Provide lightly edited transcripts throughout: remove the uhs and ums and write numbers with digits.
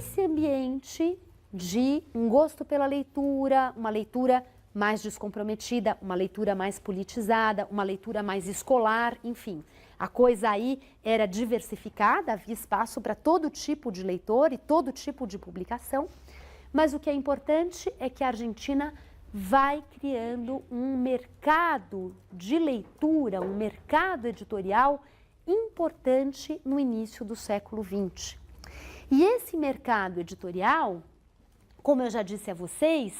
esse ambiente de um gosto pela leitura, uma leitura mais descomprometida, uma leitura mais politizada, uma leitura mais escolar, enfim. A coisa aí era diversificada, havia espaço para todo tipo de leitor e todo tipo de publicação, mas o que é importante é que a Argentina vai criando um mercado de leitura, um mercado editorial importante no início do século XX. E esse mercado editorial, como eu já disse a vocês,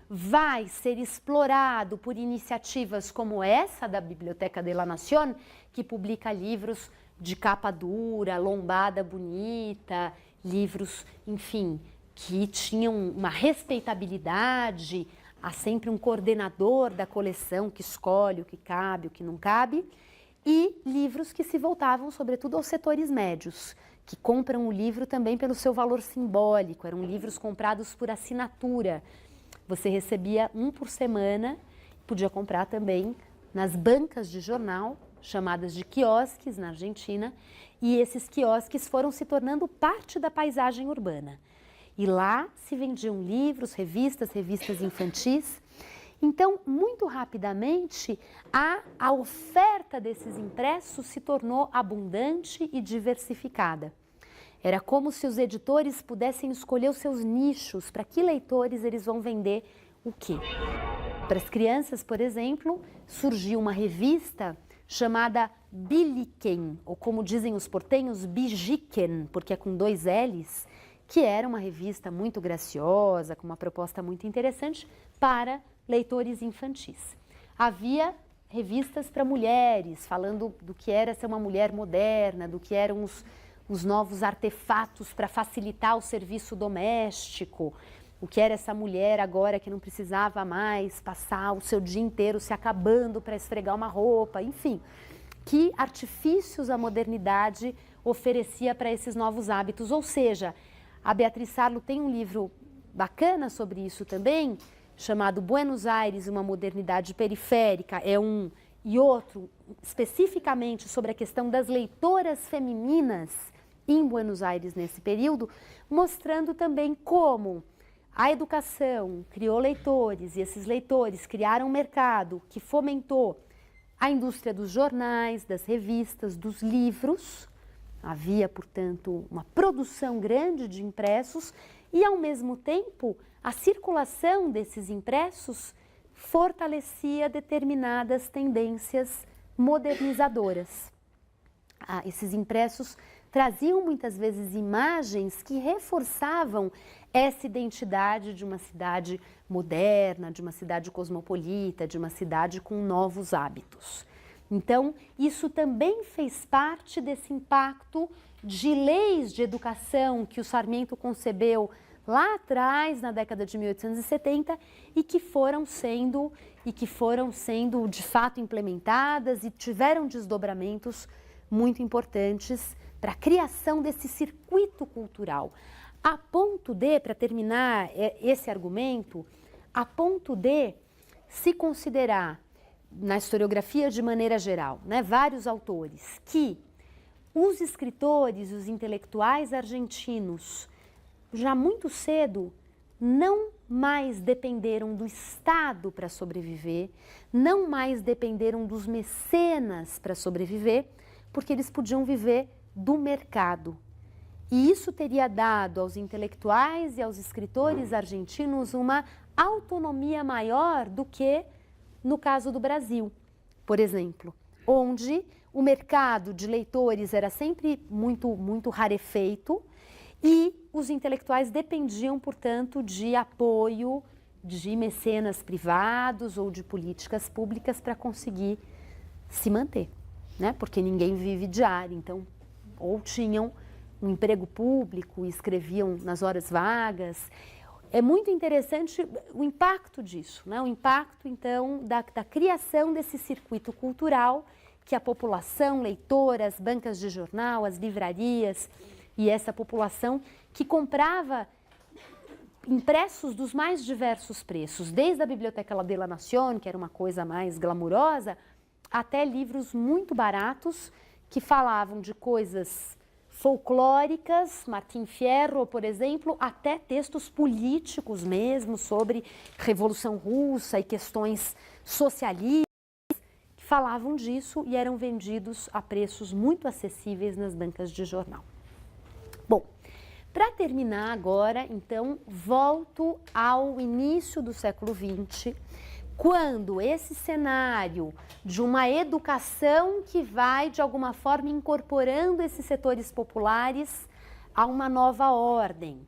vai ser explorado por iniciativas como essa da Biblioteca de la Nación, que publica livros de capa dura, lombada bonita, livros, enfim, que tinham uma respeitabilidade, há sempre um coordenador da coleção que escolhe o que cabe, o que não cabe, e livros que se voltavam sobretudo aos setores médios, que compram o livro também pelo seu valor simbólico, eram livros comprados por assinatura. Você recebia um por semana, podia comprar também nas bancas de jornal, chamadas de quiosques na Argentina, e esses quiosques foram se tornando parte da paisagem urbana. E lá se vendiam livros, revistas infantis. Então, muito rapidamente, a oferta desses impressos se tornou abundante e diversificada. Era como se os editores pudessem escolher os seus nichos, para que leitores eles vão vender o quê. Para as crianças, por exemplo, surgiu uma revista chamada Biliken, ou como dizem os portenhos, Bijiken, porque é com 2 L's, que era uma revista muito graciosa, com uma proposta muito interessante para leitores infantis. Havia revistas para mulheres, falando do que era ser uma mulher moderna, do que eram os novos artefatos para facilitar o serviço doméstico, o que era essa mulher agora que não precisava mais passar o seu dia inteiro se acabando para esfregar uma roupa, enfim, que artifícios a modernidade oferecia para esses novos hábitos. Ou seja, a Beatriz Sarlo tem um livro bacana sobre isso também, chamado Buenos Aires, uma modernidade periférica, e outro especificamente sobre a questão das leitoras femininas em Buenos Aires nesse período, mostrando também como a educação criou leitores e esses leitores criaram um mercado que fomentou a indústria dos jornais, das revistas, dos livros. Havia, portanto, uma produção grande de impressos e, ao mesmo tempo, a circulação desses impressos fortalecia determinadas tendências modernizadoras. Esses impressos traziam muitas vezes imagens que reforçavam essa identidade de uma cidade moderna, de uma cidade cosmopolita, de uma cidade com novos hábitos. Então, isso também fez parte desse impacto de leis de educação que o Sarmiento concebeu lá atrás, na década de 1870, e que foram sendo de fato implementadas e tiveram desdobramentos muito importantes para a criação desse circuito cultural. A ponto de, para terminar esse argumento, a ponto de se considerar, na historiografia de maneira geral, vários autores, que os escritores, os intelectuais argentinos, já muito cedo, não mais dependeram do Estado para sobreviver, não mais dependeram dos mecenas para sobreviver, porque eles podiam viver do mercado. E isso teria dado aos intelectuais e aos escritores argentinos uma autonomia maior do que no caso do Brasil, por exemplo, onde o mercado de leitores era sempre muito rarefeito e os intelectuais dependiam, portanto, de apoio de mecenas privados ou de políticas públicas para conseguir se manter, porque ninguém vive de ar, então, ou tinham um emprego público e escreviam nas horas vagas. É muito interessante o impacto disso, o impacto, então, da criação desse circuito cultural que a população leitora, as bancas de jornal, as livrarias e essa população que comprava impressos dos mais diversos preços, desde a Biblioteca de la Nación, que era uma coisa mais glamurosa, até livros muito baratos que falavam de coisas folclóricas, Martim Fierro, por exemplo, até textos políticos mesmo sobre Revolução Russa e questões socialistas, que falavam disso e eram vendidos a preços muito acessíveis nas bancas de jornal. Bom, para terminar agora, então, volto ao início do século XX, quando esse cenário de uma educação que vai, de alguma forma, incorporando esses setores populares a uma nova ordem.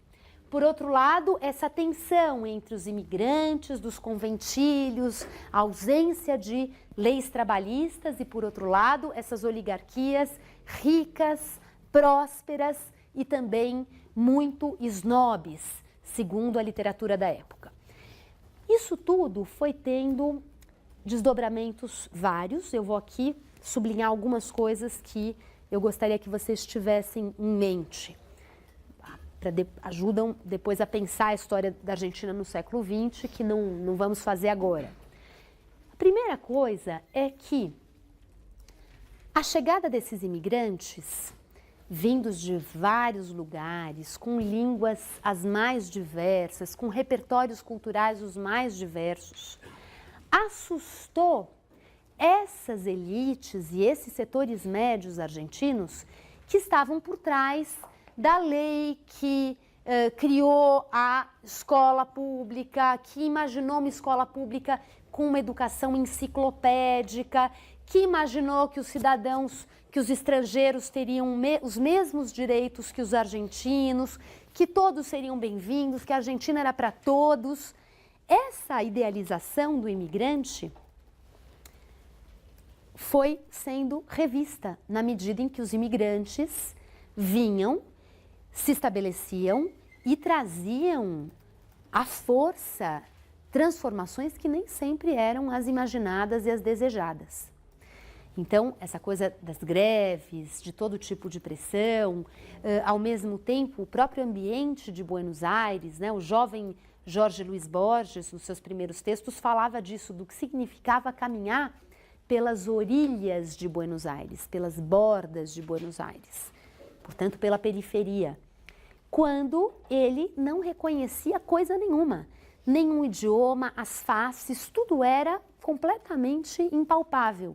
Por outro lado, essa tensão entre os imigrantes, dos conventilhos, a ausência de leis trabalhistas e, por outro lado, essas oligarquias ricas, prósperas e também muito snobs, segundo a literatura da época. Isso tudo foi tendo desdobramentos vários. Eu vou aqui sublinhar algumas coisas que eu gostaria que vocês tivessem em mente, ajudam depois a pensar a história da Argentina no século XX, que não vamos fazer agora. A primeira coisa é que a chegada desses imigrantes, vindos de vários lugares, com línguas as mais diversas, com repertórios culturais os mais diversos, assustou essas elites e esses setores médios argentinos que estavam por trás da lei que criou a escola pública, que imaginou uma escola pública com uma educação enciclopédica, que imaginou que os cidadãos, que os estrangeiros teriam os mesmos direitos que os argentinos, que todos seriam bem-vindos, que a Argentina era para todos. Essa idealização do imigrante foi sendo revista na medida em que os imigrantes vinham, se estabeleciam e traziam à força transformações que nem sempre eram as imaginadas e as desejadas. Então, essa coisa das greves, de todo tipo de pressão, ao mesmo tempo, o próprio ambiente de Buenos Aires, né, o jovem Jorge Luiz Borges, nos seus primeiros textos, falava disso, do que significava caminhar pelas orilhas de Buenos Aires, pelas bordas de Buenos Aires, portanto, pela periferia, quando ele não reconhecia coisa nenhuma, nenhum idioma, as faces, tudo era completamente impalpável.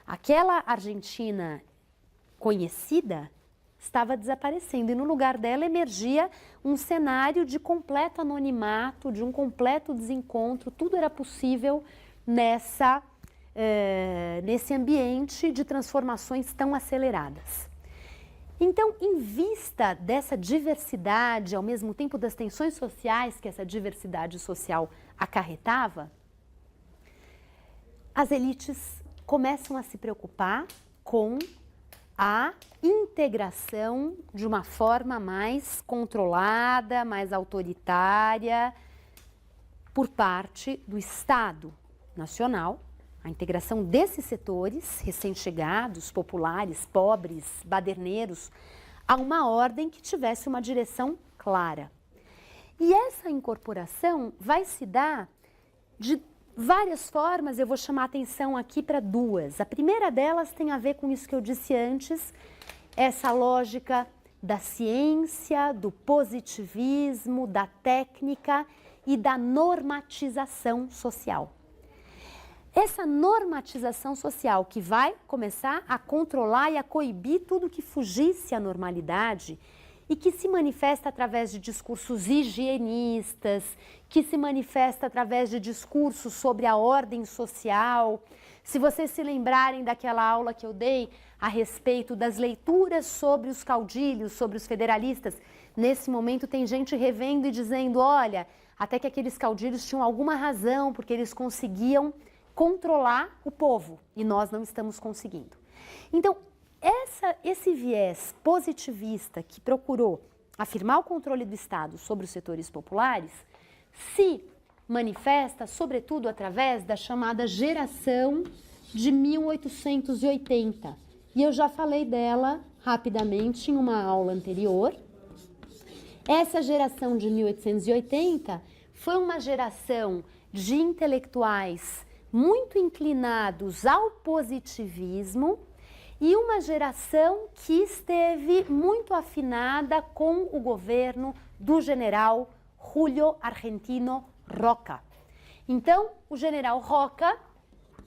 Aquela Argentina conhecida estava desaparecendo e no lugar dela emergia um cenário de completo anonimato, de um completo desencontro, tudo era possível nesse ambiente de transformações tão aceleradas. Então, em vista dessa diversidade, ao mesmo tempo das tensões sociais que essa diversidade social acarretava, as elites começam a se preocupar com a integração de uma forma mais controlada, mais autoritária, por parte do Estado Nacional, a integração desses setores recém-chegados, populares, pobres, baderneiros, a uma ordem que tivesse uma direção clara. E essa incorporação vai se dar de várias formas. Eu vou chamar a atenção aqui para duas. A primeira delas tem a ver com isso que eu disse antes, essa lógica da ciência, do positivismo, da técnica e da normatização social. Essa normatização social que vai começar a controlar e a coibir tudo que fugisse à normalidade e que se manifesta através de discursos higienistas, que se manifesta através de discursos sobre a ordem social. Se vocês se lembrarem daquela aula que eu dei a respeito das leituras sobre os caudilhos, sobre os federalistas, nesse momento tem gente revendo e dizendo, olha, até que aqueles caudilhos tinham alguma razão, porque eles conseguiam controlar o povo e nós não estamos conseguindo. Então, esse viés positivista que procurou afirmar o controle do Estado sobre os setores populares se manifesta, sobretudo, através da chamada geração de 1880. E eu já falei dela rapidamente em uma aula anterior. Essa geração de 1880 foi uma geração de intelectuais muito inclinados ao positivismo e uma geração que esteve muito afinada com o governo do general Julio Argentino Roca. Então, o general Roca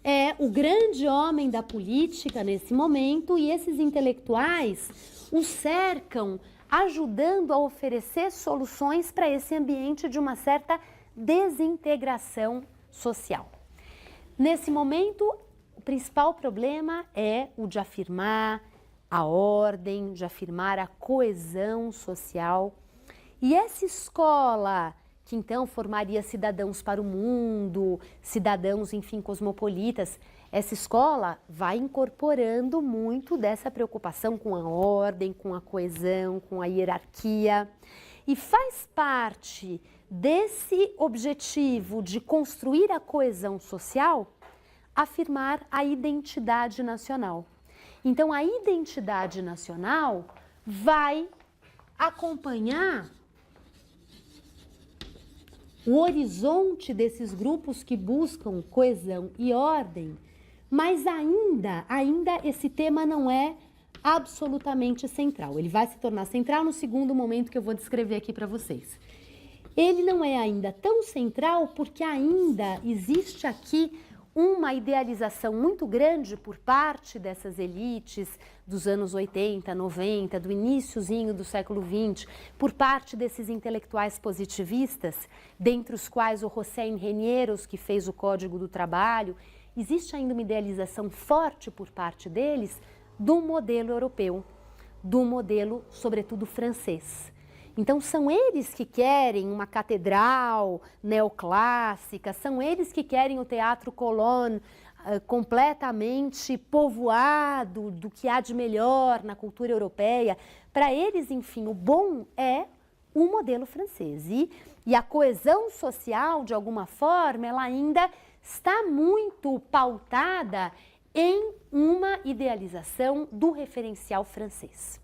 é o grande homem da política nesse momento e esses intelectuais o cercam, ajudando a oferecer soluções para esse ambiente de uma certa desintegração social. Nesse momento, o principal problema é o de afirmar a ordem, de afirmar a coesão social. E essa escola, que então formaria cidadãos para o mundo, cidadãos, enfim, cosmopolitas, essa escola vai incorporando muito dessa preocupação com a ordem, com a coesão, com a hierarquia. E faz parte desse objetivo de construir a coesão social, afirmar a identidade nacional. Então, a identidade nacional vai acompanhar o horizonte desses grupos que buscam coesão e ordem, mas ainda esse tema não é absolutamente central. Ele vai se tornar central no segundo momento que eu vou descrever aqui para vocês. Ele não é ainda tão central porque ainda existe aqui uma idealização muito grande por parte dessas elites dos anos 80, 90, do iniciozinho do século XX, por parte desses intelectuais positivistas, dentre os quais o Hossein Renieros, que fez o Código do Trabalho. Existe ainda uma idealização forte por parte deles do modelo europeu, do modelo, sobretudo, francês. Então, são eles que querem uma catedral neoclássica, são eles que querem o Teatro Colón completamente povoado do que há de melhor na cultura europeia. Para eles, enfim, o bom é o modelo francês. E a coesão social, de alguma forma, ela ainda está muito pautada em uma idealização do referencial francês.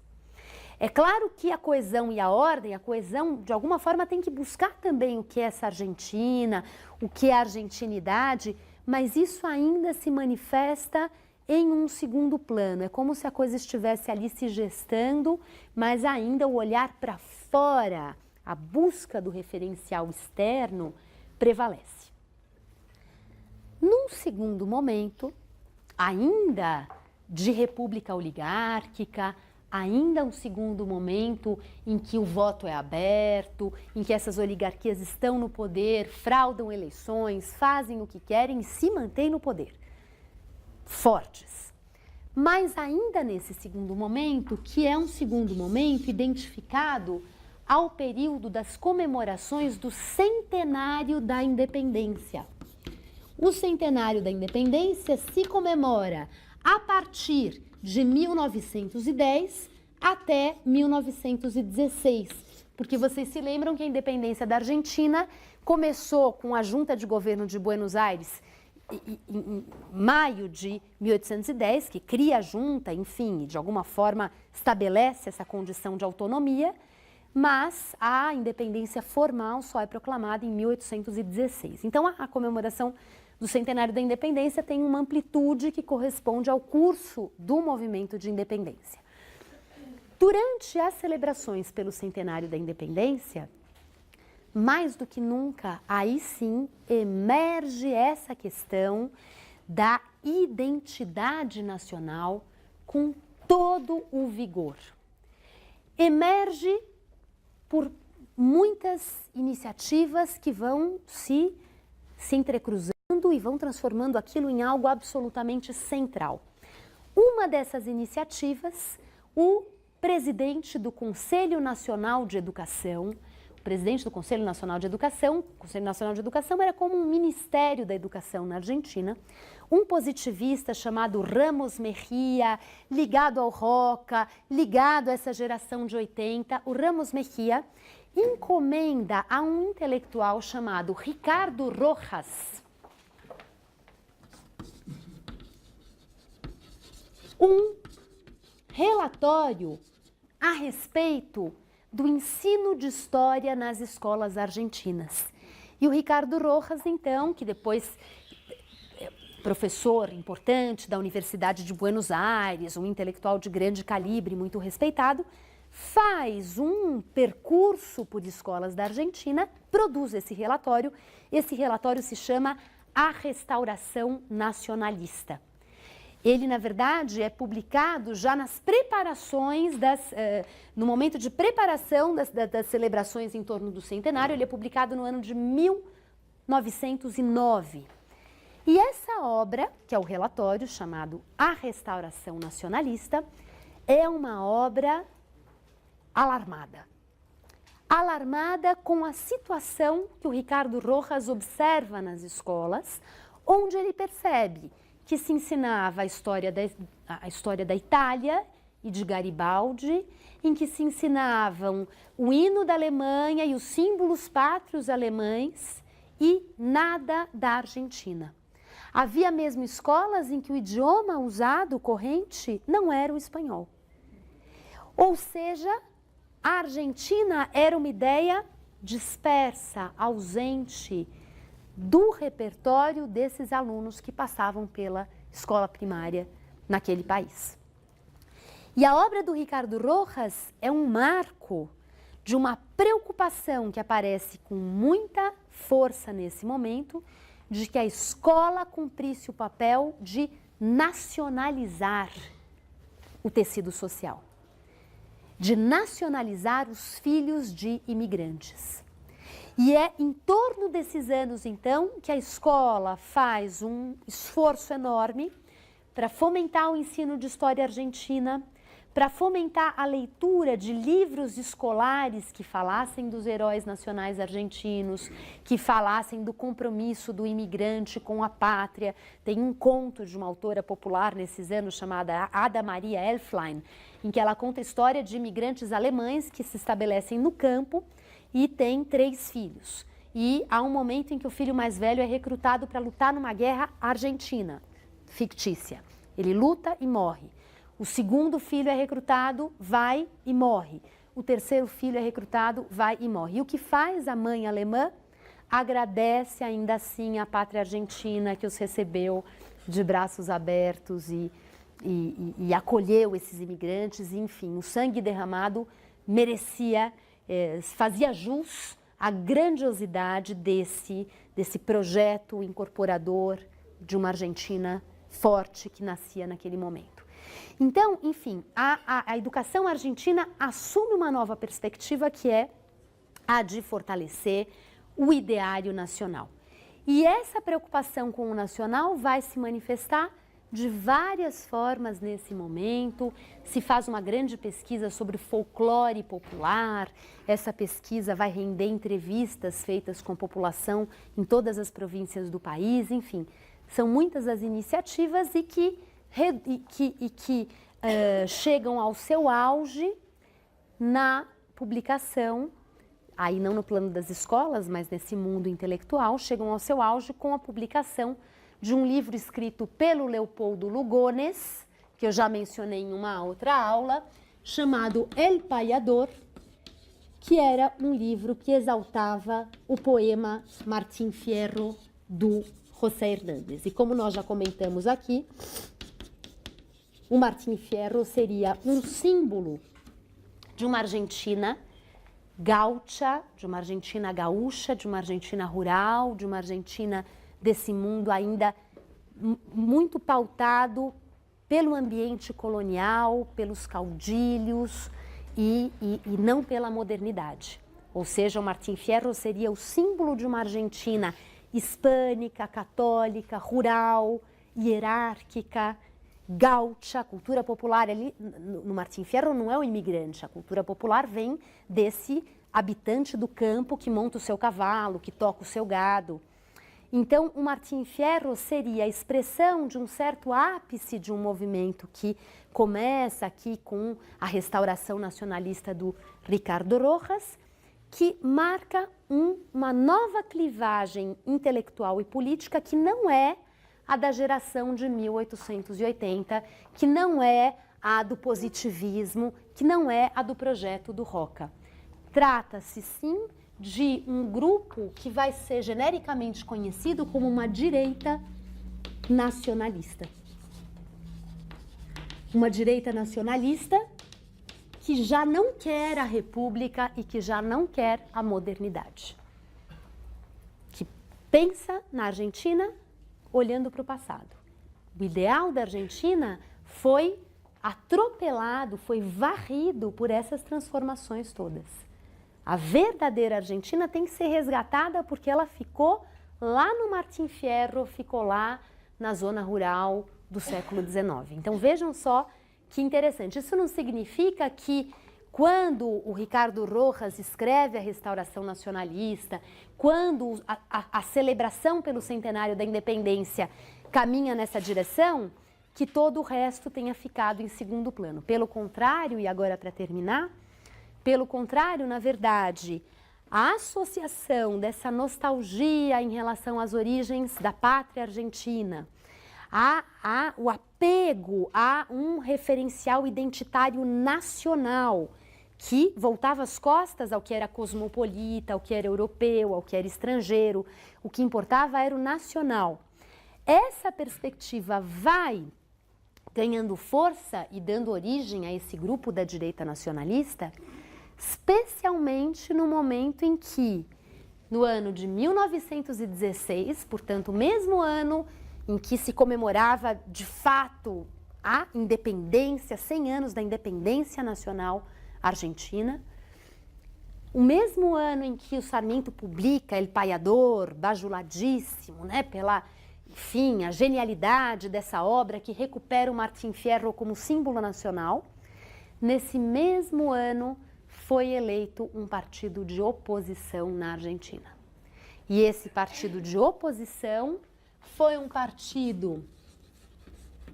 É claro que a coesão e a ordem, a coesão, de alguma forma, tem que buscar também o que é essa Argentina, o que é a argentinidade, mas isso ainda se manifesta em um segundo plano. É como se a coisa estivesse ali se gestando, mas ainda o olhar para fora, a busca do referencial externo, prevalece. Num segundo momento, ainda de república oligárquica, ainda um segundo momento em que o voto é aberto, em que essas oligarquias estão no poder, fraudam eleições, fazem o que querem e se mantêm no poder, fortes. Mas ainda nesse segundo momento, que é um segundo momento identificado ao período das comemorações do centenário da independência. O centenário da independência se comemora a partir de 1910 até 1916, porque vocês se lembram que a independência da Argentina começou com a Junta de Governo de Buenos Aires em maio de 1810, que cria a junta, enfim, de alguma forma estabelece essa condição de autonomia, mas a independência formal só é proclamada em 1816. Então, a comemoração do centenário da independência tem uma amplitude que corresponde ao curso do movimento de independência. Durante as celebrações pelo centenário da independência, mais do que nunca, aí sim emerge essa questão da identidade nacional com todo o vigor. Emerge por muitas iniciativas que vão se entrecruzando e vão transformando aquilo em algo absolutamente central. Uma dessas iniciativas, o presidente do Conselho Nacional de Educação, o presidente do Conselho Nacional de Educação, o Conselho Nacional de Educação era como um ministério da educação na Argentina, um positivista chamado Ramos Mejía, ligado ao Roca, ligado a essa geração de 80, o Ramos Mejía encomenda a um intelectual chamado Ricardo Rojas um relatório a respeito do ensino de história nas escolas argentinas. E o Ricardo Rojas, então, que depois professor importante da Universidade de Buenos Aires, um intelectual de grande calibre, muito respeitado, faz um percurso por escolas da Argentina, produz esse relatório. Esse relatório se chama A Restauração Nacionalista. Ele, na verdade, é publicado já nas preparações, no momento de preparação das celebrações em torno do centenário. Ele é publicado no ano de 1909. E essa obra, que é o relatório chamado A Restauração Nacionalista, é uma obra alarmada. Alarmada com a situação que o Ricardo Rojas observa nas escolas, onde ele percebe que se ensinava a história da Itália e de Garibaldi, em que se ensinavam o hino da Alemanha e os símbolos pátrios alemães e nada da Argentina. Havia mesmo escolas em que o idioma usado corrente não era o espanhol. Ou seja, a Argentina era uma ideia dispersa, ausente do repertório desses alunos que passavam pela escola primária naquele país. E a obra do Ricardo Rojas é um marco de uma preocupação que aparece com muita força nesse momento, de que a escola cumprisse o papel de nacionalizar o tecido social, de nacionalizar os filhos de imigrantes. E é em torno desses anos, então, que a escola faz um esforço enorme para fomentar o ensino de história argentina, para fomentar a leitura de livros escolares que falassem dos heróis nacionais argentinos, que falassem do compromisso do imigrante com a pátria. Tem um conto de uma autora popular nesses anos chamada Ada Maria Elflein, em que ela conta a história de imigrantes alemães que se estabelecem no campo e têm 3 filhos. E há um momento em que o filho mais velho é recrutado para lutar numa guerra argentina, fictícia. Ele luta e morre. O segundo filho é recrutado, vai e morre. O terceiro filho é recrutado, vai e morre. E o que faz a mãe alemã? Agradece ainda assim à pátria argentina que os recebeu de braços abertos e acolheu esses imigrantes. E, enfim, o sangue derramado merecia, fazia jus à grandiosidade desse projeto incorporador de uma Argentina forte que nascia naquele momento. Então, enfim, a educação argentina assume uma nova perspectiva, que é a de fortalecer o ideário nacional. E essa preocupação com o nacional vai se manifestar de várias formas nesse momento. Se faz uma grande pesquisa sobre folclore popular. Essa pesquisa vai render entrevistas feitas com a população em todas as províncias do país. Enfim, são muitas as iniciativas e que chegam ao seu auge na publicação, aí não no plano das escolas, mas nesse mundo intelectual, chegam ao seu auge com a publicação de um livro escrito pelo Leopoldo Lugones, que eu já mencionei em uma outra aula, chamado El Payador, que era um livro que exaltava o poema Martín Fierro, do José Hernández. E como nós já comentamos aqui, o Martín Fierro seria um símbolo de uma Argentina gaúcha, de uma Argentina gaúcha, de uma Argentina rural, de uma Argentina desse mundo ainda muito pautado pelo ambiente colonial, pelos caudilhos e não pela modernidade. Ou seja, o Martín Fierro seria o símbolo de uma Argentina hispânica, católica, rural, hierárquica, gaúcha. A cultura popular ali no Martín Fierro não é o imigrante, a cultura popular vem desse habitante do campo que monta o seu cavalo, que toca o seu gado. Então, o Martín Fierro seria a expressão de um certo ápice de um movimento que começa aqui com a restauração nacionalista do Ricardo Rojas, que marca uma nova clivagem intelectual e política que não é a da geração de 1880, que não é a do positivismo, que não é a do projeto do Roca. Trata-se, sim, de um grupo que vai ser genericamente conhecido como uma direita nacionalista. Uma direita nacionalista que já não quer a república e que já não quer a modernidade. Que pensa na Argentina olhando para o passado. O ideal da Argentina foi atropelado, foi varrido por essas transformações todas. A verdadeira Argentina tem que ser resgatada porque ela ficou lá no Martim Fierro, ficou lá na zona rural do século XIX. Então vejam só que interessante. Isso não significa que quando o Ricardo Rojas escreve a Restauração Nacionalista, quando a celebração pelo centenário da independência caminha nessa direção, que todo o resto tenha ficado em segundo plano. Pelo contrário, e agora para terminar, pelo contrário, na verdade, a associação dessa nostalgia em relação às origens da pátria argentina, o apego a um referencial identitário nacional que voltava as costas ao que era cosmopolita, ao que era europeu, ao que era estrangeiro, o que importava era o nacional. Essa perspectiva vai ganhando força e dando origem a esse grupo da direita nacionalista, especialmente no momento em que, no ano de 1916, portanto, o mesmo ano em que se comemorava de fato a independência, 100 anos da independência nacional argentina, o mesmo ano em que o Sarmiento publica El Payador, bajuladíssimo, né, pela, enfim, a genialidade dessa obra que recupera o Martim Fierro como símbolo nacional, nesse mesmo ano foi eleito um partido de oposição na Argentina. E esse partido de oposição foi um partido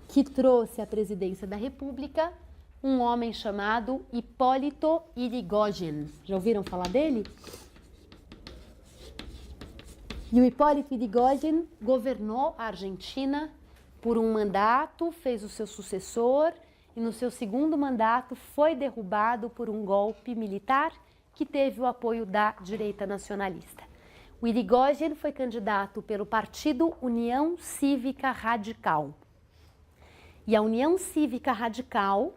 que trouxe à presidência da República um homem chamado Hipólito Yrigoyen. Já ouviram falar dele? E o Hipólito Yrigoyen governou a Argentina por um mandato, fez o seu sucessor e no seu segundo mandato foi derrubado por um golpe militar que teve o apoio da direita nacionalista. O Yrigoyen foi candidato pelo partido União Cívica Radical. E a União Cívica Radical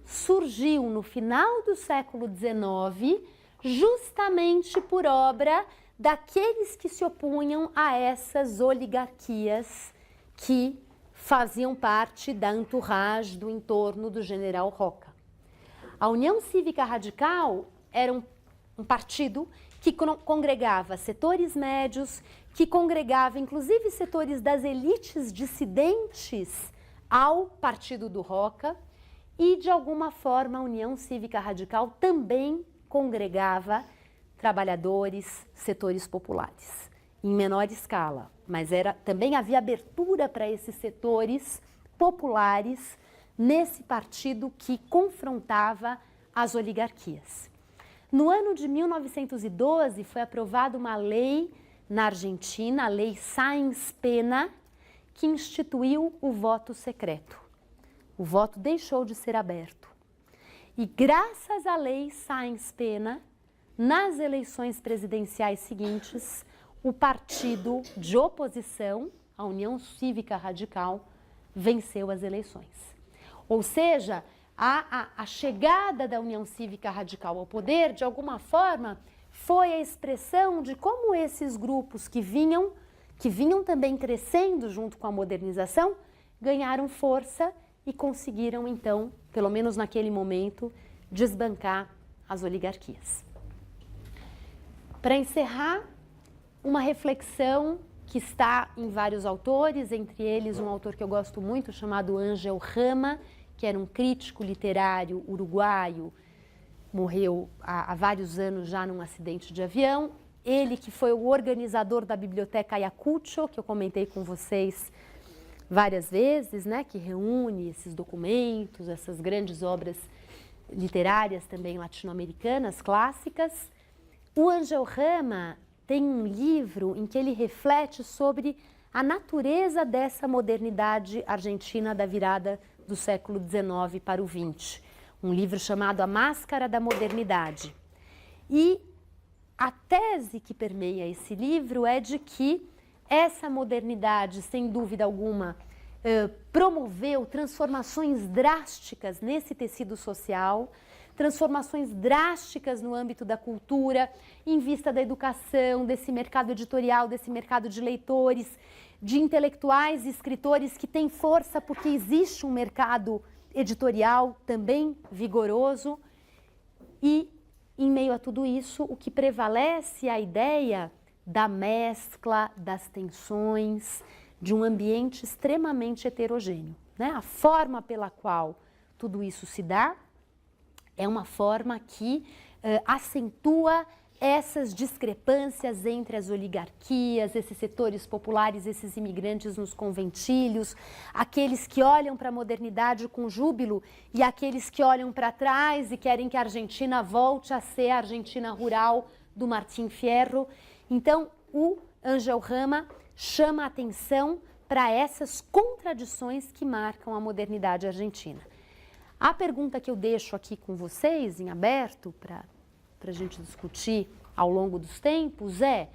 surgiu no final do século XIX justamente por obra daqueles que se opunham a essas oligarquias que faziam parte da entourage do entorno do general Roca. A União Cívica Radical era um partido que congregava setores médios, que congregava inclusive setores das elites dissidentes ao partido do Roca, e de alguma forma a União Cívica Radical também congregava trabalhadores, setores populares, em menor escala, mas também havia abertura para esses setores populares nesse partido que confrontava as oligarquias. No ano de 1912 foi aprovada uma lei na Argentina, a Lei Sáenz-Pena, que instituiu o voto secreto. O voto deixou de ser aberto. E graças à Lei Sáenz-Pena, nas eleições presidenciais seguintes, o partido de oposição, a União Cívica Radical, venceu as eleições. Ou seja, a chegada da União Cívica Radical ao poder, de alguma forma, foi a expressão de como esses grupos que vinham também crescendo junto com a modernização, ganharam força e conseguiram, então, pelo menos naquele momento, desbancar as oligarquias. Para encerrar, uma reflexão que está em vários autores, entre eles um autor que eu gosto muito, chamado Ángel Rama, que era um crítico literário uruguaio, morreu há vários anos já num acidente de avião. Ele que foi o organizador da Biblioteca Ayacucho, que eu comentei com vocês várias vezes, né, que reúne esses documentos, essas grandes obras literárias também latino-americanas, clássicas. O Ángel Rama tem um livro em que ele reflete sobre a natureza dessa modernidade argentina da virada do século XIX para o XX. Um livro chamado A Máscara da Modernidade. E a tese que permeia esse livro é de que essa modernidade, sem dúvida alguma, promoveu transformações drásticas nesse tecido social, transformações drásticas no âmbito da cultura, em vista da educação, desse mercado editorial, desse mercado de leitores, de intelectuais e escritores que têm força porque existe um mercado editorial também vigoroso. E, em meio a tudo isso, o que prevalece é a ideia da mescla, das tensões, de um ambiente extremamente heterogêneo, né? A forma pela qual tudo isso se dá é uma forma que acentua essas discrepâncias entre as oligarquias, esses setores populares, esses imigrantes nos conventilhos, aqueles que olham para a modernidade com júbilo e aqueles que olham para trás e querem que a Argentina volte a ser a Argentina rural do Martín Fierro. Então, o Ángel Rama chama a atenção para essas contradições que marcam a modernidade argentina. A pergunta que eu deixo aqui com vocês, em aberto, para a gente discutir ao longo dos tempos, é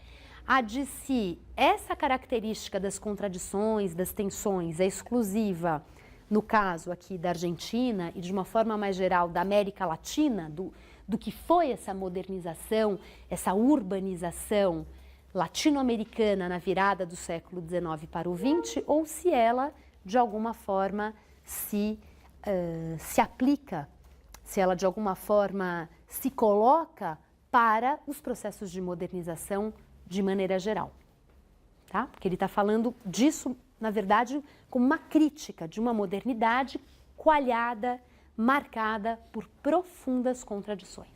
a de se essa característica das contradições, das tensões, é exclusiva, no caso aqui da Argentina e de uma forma mais geral da América Latina, do que foi essa modernização, essa urbanização latino-americana na virada do século XIX para o XX, ou se ela, de alguma forma, se aplica, se ela de alguma forma se coloca para os processos de modernização de maneira geral, tá? Porque ele está falando disso, na verdade, como uma crítica de uma modernidade coalhada, marcada por profundas contradições.